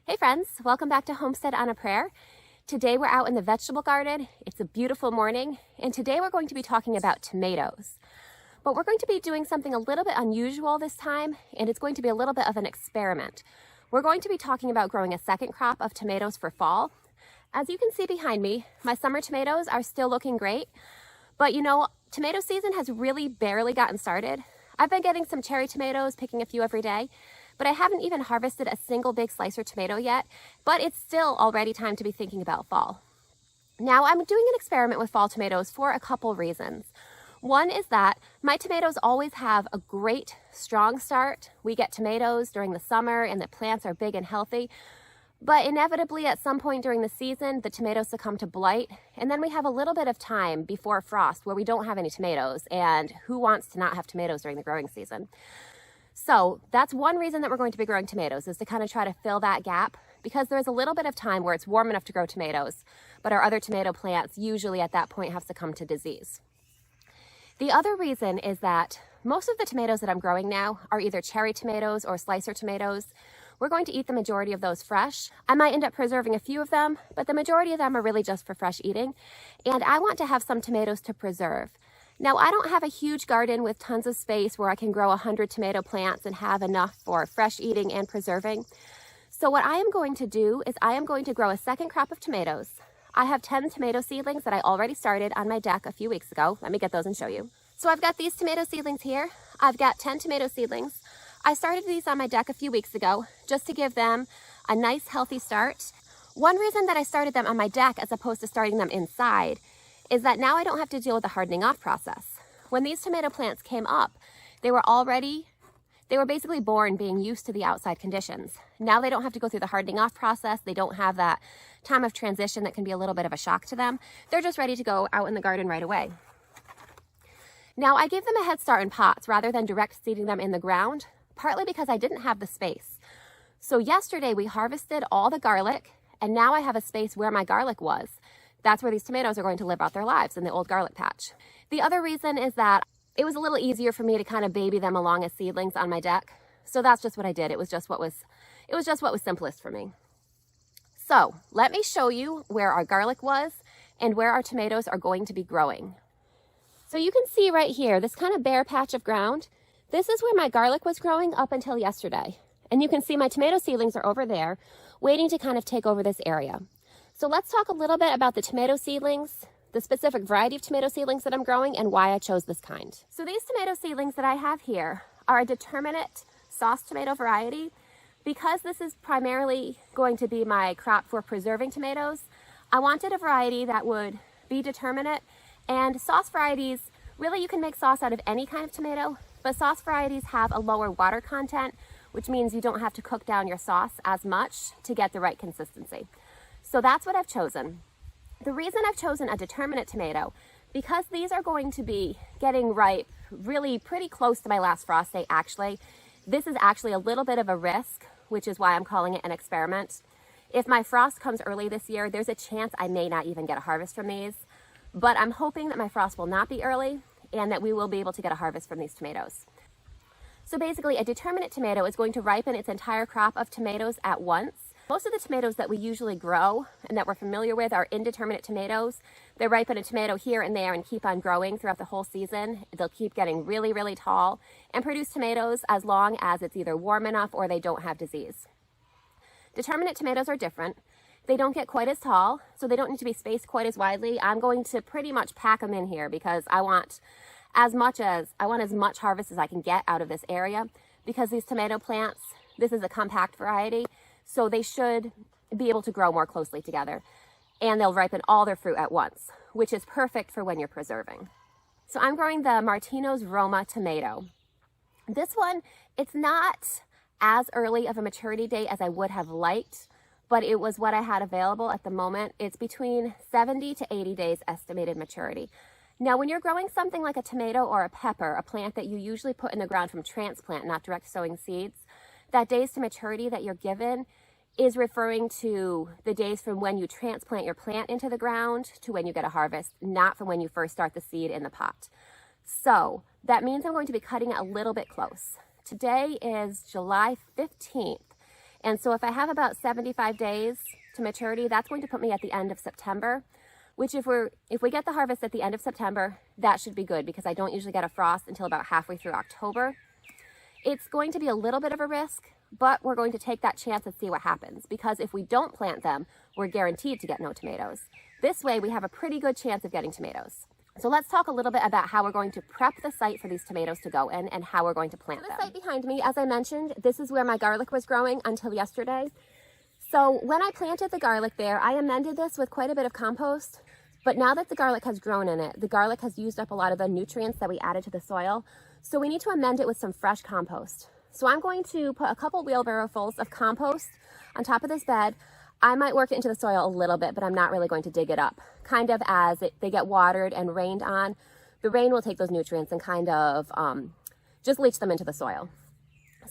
Hey friends, welcome back to Homestead on a Prayer. Today we're out in the vegetable garden. It's a beautiful morning, and today we're going to be talking about tomatoes. But we're going to be doing something a little bit unusual this time, and it's going to be a little bit of an experiment. We're going to be talking about growing a second crop of tomatoes for fall. As you can see behind me, my summer tomatoes are still looking great, but you know, tomato season has really barely gotten started. I've been getting some cherry tomatoes, picking a few every day, but I haven't even harvested a single big slicer tomato yet, but it's still already time to be thinking about fall. Now, I'm doing an experiment with fall tomatoes for a couple reasons. One is that my tomatoes always have a great, strong start. We get tomatoes during the summer and the plants are big and healthy, but inevitably at some point during the season, the tomatoes succumb to blight, and then we have a little bit of time before frost where we don't have any tomatoes, and who wants to not have tomatoes during the growing season? So that's one reason that we're going to be growing tomatoes, is to kind of try to fill that gap, because there's a little bit of time where it's warm enough to grow tomatoes, but our other tomato plants usually at that point have succumbed to disease. The other reason is that most of the tomatoes that I'm growing now are either cherry tomatoes or slicer tomatoes. We're going to eat the majority of those fresh. I might end up preserving a few of them, but the majority of them are really just for fresh eating, and I want to have some tomatoes to preserve. Now, I don't have a huge garden with tons of space where I can grow 100 tomato plants and have enough for fresh eating and preserving. So what I am going to do is I am going to grow a second crop of tomatoes. I have 10 tomato seedlings that I already started on my deck a few weeks ago. Let me get those and show you. So I've got these tomato seedlings here. I've got 10 tomato seedlings. I started these on my deck a few weeks ago just to give them a nice healthy start. One reason that I started them on my deck as opposed to starting them inside is that now I don't have to deal with the hardening off process. When these tomato plants came up, they were basically born being used to the outside conditions. Now they don't have to go through the hardening off process. They don't have that time of transition that can be a little bit of a shock to them. They're just ready to go out in the garden right away. Now I gave them a head start in pots rather than direct seeding them in the ground, partly because I didn't have the space. So yesterday we harvested all the garlic, and now I have a space where my garlic was. That's where these tomatoes are going to live out their lives, in the old garlic patch. The other reason is that it was a little easier for me to kind of baby them along as seedlings on my deck. So that's just what I did. It was just what was simplest for me. So let me show you where our garlic was and where our tomatoes are going to be growing. So you can see right here, this kind of bare patch of ground. This is where my garlic was growing up until yesterday. And you can see my tomato seedlings are over there, waiting to kind of take over this area. So let's talk a little bit about the tomato seedlings, the specific variety of tomato seedlings that I'm growing, and why I chose this kind. So these tomato seedlings that I have here are a determinate sauce tomato variety. Because this is primarily going to be my crop for preserving tomatoes, I wanted a variety that would be determinate. And sauce varieties, really you can make sauce out of any kind of tomato, but sauce varieties have a lower water content, which means you don't have to cook down your sauce as much to get the right consistency. So that's what I've chosen. The reason I've chosen a determinate tomato, because these are going to be getting ripe really pretty close to my last frost date actually. This is actually a little bit of a risk, which is why I'm calling it an experiment. If my frost comes early this year, there's a chance I may not even get a harvest from these, but I'm hoping that my frost will not be early and that we will be able to get a harvest from these tomatoes. So basically, a determinate tomato is going to ripen its entire crop of tomatoes at once. Most of the tomatoes that we usually grow and that we're familiar with are indeterminate tomatoes. They ripen a tomato here and there and keep on growing throughout the whole season. They'll keep getting really, really tall and produce tomatoes as long as it's either warm enough or they don't have disease. Determinate tomatoes are different. They don't get quite as tall, so they don't need to be spaced quite as widely. I'm going to pretty much pack them in here because I want as much harvest as I can get out of this area, because these tomato plants, this is a compact variety, so they should be able to grow more closely together, and they'll ripen all their fruit at once, which is perfect for when you're preserving. So I'm growing the Martino's Roma tomato. This one, it's not as early of a maturity date as I would have liked, but it was what I had available at the moment. It's between 70 to 80 days estimated maturity. Now, when you're growing something like a tomato or a pepper, a plant that you usually put in the ground from transplant, not direct sowing seeds, that days to maturity that you're given is referring to the days from when you transplant your plant into the ground to when you get a harvest, not from when you first start the seed in the pot. So that means I'm going to be cutting it a little bit close. Today is July 15th, And so if I have about 75 days to maturity, that's going to put me at the end of September, which if we get the harvest at the end of September, that should be good because I don't usually get a frost until about halfway through October. It's going to be a little bit of a risk, but we're going to take that chance and see what happens, because if we don't plant them, we're guaranteed to get no tomatoes. This way we have a pretty good chance of getting tomatoes. So let's talk a little bit about how we're going to prep the site for these tomatoes to go in and how we're going to plant them. The site behind me, as I mentioned, this is where my garlic was growing until yesterday. So when I planted the garlic there, I amended this with quite a bit of compost. But now that the garlic has grown in it, the garlic has used up a lot of the nutrients that we added to the soil. So we need to amend it with some fresh compost. So I'm going to put a couple wheelbarrowfuls of compost on top of this bed. I might work it into the soil a little bit, but I'm not really going to dig it up. Kind of as they get watered and rained on, the rain will take those nutrients and kind of just leach them into the soil.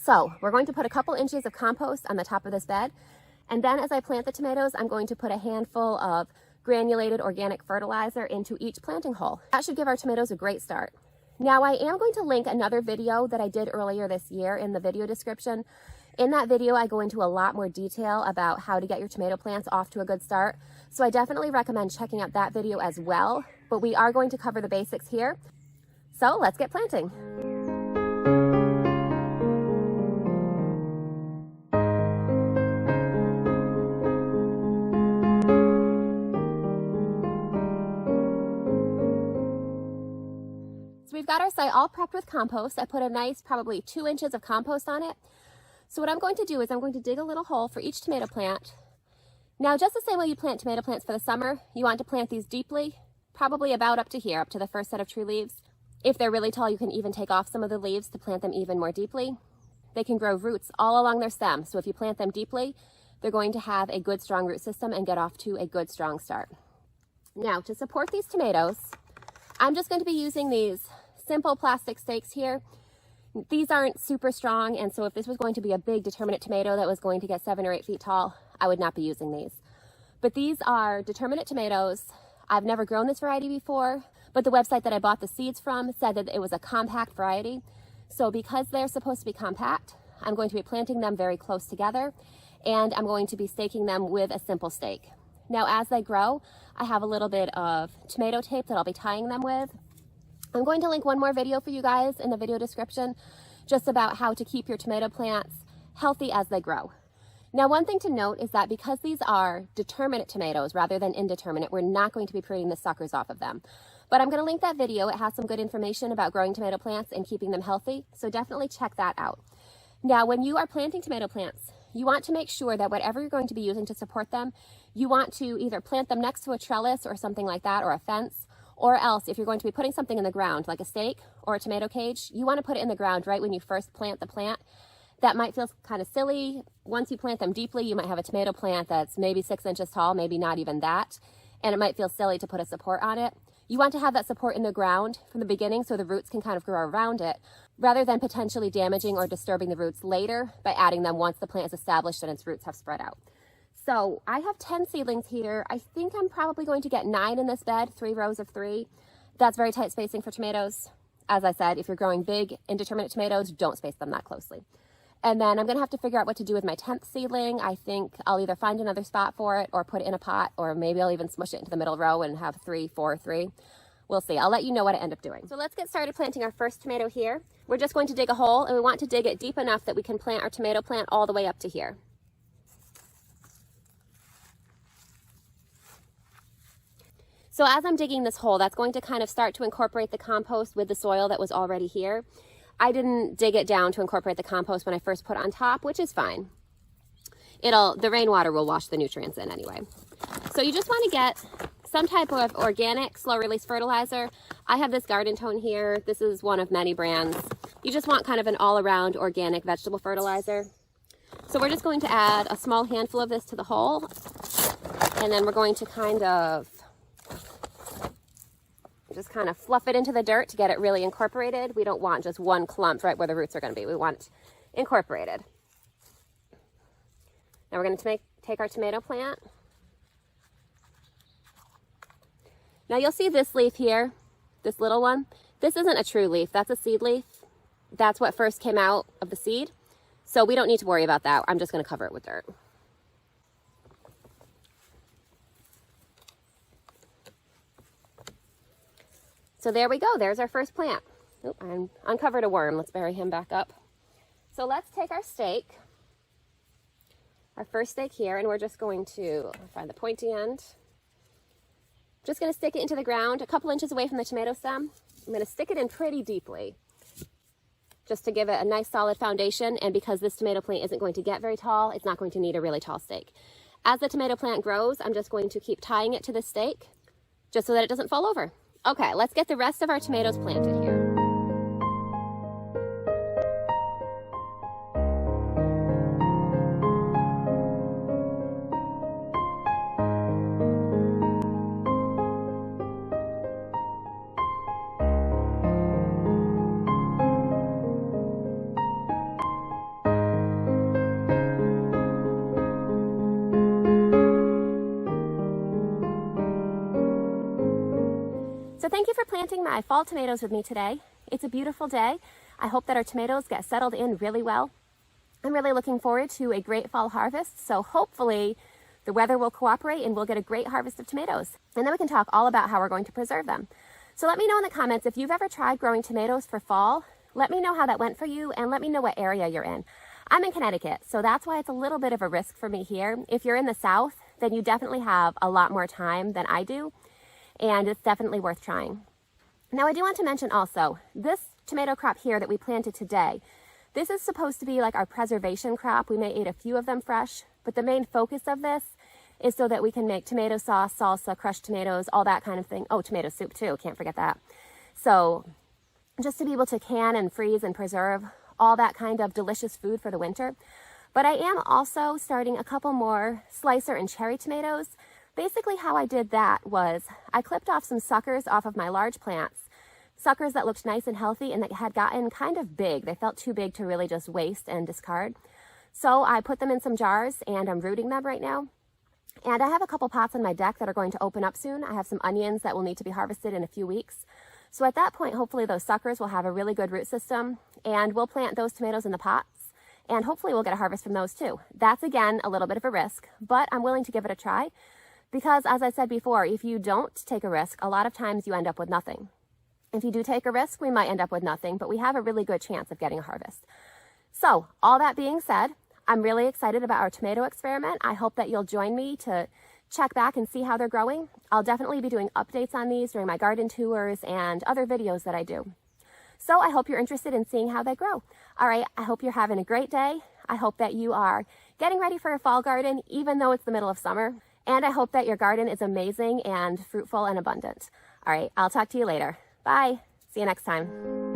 So we're going to put a couple inches of compost on the top of this bed. And then as I plant the tomatoes, I'm going to put a handful of granulated organic fertilizer into each planting hole. That should give our tomatoes a great start. Now I am going to link another video that I did earlier this year in the video description. In that video, I go into a lot more detail about how to get your tomato plants off to a good start. So I definitely recommend checking out that video as well, but we are going to cover the basics here. So let's get planting. So we've got our site all prepped with compost. I put a nice, probably 2 inches of compost on it. So what I'm going to do is I'm going to dig a little hole for each tomato plant. Now, just the same way you plant tomato plants for the summer, you want to plant these deeply, probably about up to here, up to the first set of true leaves. If they're really tall, you can even take off some of the leaves to plant them even more deeply. They can grow roots all along their stem. So if you plant them deeply, they're going to have a good, strong root system and get off to a good, strong start. Now, to support these tomatoes, I'm just going to be using these simple plastic stakes here. These aren't super strong, and so if this was going to be a big determinate tomato that was going to get 7 or 8 feet tall, I would not be using these. But these are determinate tomatoes. I've never grown this variety before, but the website that I bought the seeds from said that it was a compact variety. So because they're supposed to be compact, I'm going to be planting them very close together, and I'm going to be staking them with a simple stake. Now, as they grow, I have a little bit of tomato tape that I'll be tying them with. I'm going to link one more video for you guys in the video description just about how to keep your tomato plants healthy as they grow. Now, one thing to note is that because these are determinate tomatoes rather than indeterminate, we're not going to be pruning the suckers off of them. But I'm going to link that video. It has some good information about growing tomato plants and keeping them healthy, so definitely check that out. Now, when you are planting tomato plants, you want to make sure that whatever you're going to be using to support them, you want to either plant them next to a trellis or something like that, or a fence. Or else, if you're going to be putting something in the ground, like a stake or a tomato cage, you want to put it in the ground right when you first plant the plant. That might feel kind of silly. Once you plant them deeply, you might have a tomato plant that's maybe 6 inches tall, maybe not even that, and it might feel silly to put a support on it. You want to have that support in the ground from the beginning so the roots can kind of grow around it, rather than potentially damaging or disturbing the roots later by adding them once the plant is established and its roots have spread out. So I have 10 seedlings here. I think I'm probably going to get 9 in this bed, 3 rows of 3. That's very tight spacing for tomatoes. As I said, if you're growing big, indeterminate tomatoes, don't space them that closely. And then I'm going to have to figure out what to do with my 10th seedling. I think I'll either find another spot for it or put it in a pot, or maybe I'll even smush it into the middle row and have 3, 4, 3. We'll see. I'll let you know what I end up doing. So let's get started planting our first tomato here. We're just going to dig a hole, and we want to dig it deep enough that we can plant our tomato plant all the way up to here. So as I'm digging this hole, that's going to kind of start to incorporate the compost with the soil that was already here. I didn't dig it down to incorporate the compost when I first put it on top, which is fine. The rainwater will wash the nutrients in anyway. So you just want to get some type of organic slow release fertilizer. I have this Garden Tone here. This is one of many brands. You just want kind of an all-around organic vegetable fertilizer. So we're just going to add a small handful of this to the hole, and then we're going to kind of fluff it into the dirt to get it really incorporated. We don't want just one clump right where the roots are going to be. We want it incorporated. Now we're going to take our tomato plant. Now you'll see this leaf here, this little one. This isn't a true leaf, that's a seed leaf. That's what first came out of the seed. So we don't need to worry about that. I'm just going to cover it with dirt. So there we go. There's our first plant. Oh, I uncovered a worm. Let's bury him back up. So let's take our stake, our first stake here, and we're just going to find the pointy end. Just going to stick it into the ground a couple inches away from the tomato stem. I'm going to stick it in pretty deeply just to give it a nice solid foundation. And because this tomato plant isn't going to get very tall, it's not going to need a really tall stake. As the tomato plant grows, I'm just going to keep tying it to the stake just so that it doesn't fall over. Okay, let's get the rest of our tomatoes planted here. So thank you for planting my fall tomatoes with me today. It's a beautiful day. I hope that our tomatoes get settled in really well. I'm really looking forward to a great fall harvest, so hopefully the weather will cooperate and we'll get a great harvest of tomatoes. And then we can talk all about how we're going to preserve them. So let me know in the comments if you've ever tried growing tomatoes for fall. Let me know how that went for you and let me know what area you're in. I'm in Connecticut, so that's why it's a little bit of a risk for me here. If you're in the South, then you definitely have a lot more time than I do, and it's definitely worth trying. Now I do want to mention also, this tomato crop here that we planted today, this is supposed to be like our preservation crop. We may eat a few of them fresh, but the main focus of this is so that we can make tomato sauce, salsa, crushed tomatoes, all that kind of thing. Oh, tomato soup too, can't forget that. So just to be able to can and freeze and preserve all that kind of delicious food for the winter. But I am also starting a couple more slicer and cherry tomatoes. Basically how I did that was I clipped off some suckers off of my large plants, suckers that looked nice and healthy and that had gotten kind of big. They felt too big to really just waste and discard. So I put them in some jars and I'm rooting them right now. And I have a couple pots on my deck that are going to open up soon. I have some onions that will need to be harvested in a few weeks. So at that point, hopefully those suckers will have a really good root system and we'll plant those tomatoes in the pots and hopefully we'll get a harvest from those too. That's again, a little bit of a risk, but I'm willing to give it a try. Because as I said before, if you don't take a risk, a lot of times you end up with nothing. If you do take a risk, we might end up with nothing, but we have a really good chance of getting a harvest. So all that being said, I'm really excited about our tomato experiment. I hope that you'll join me to check back and see how they're growing. I'll definitely be doing updates on these during my garden tours and other videos that I do. So I hope you're interested in seeing how they grow. All right, I hope you're having a great day. I hope that you are getting ready for a fall garden, even though it's the middle of summer. And I hope that your garden is amazing and fruitful and abundant. All right, I'll talk to you later. Bye. See you next time.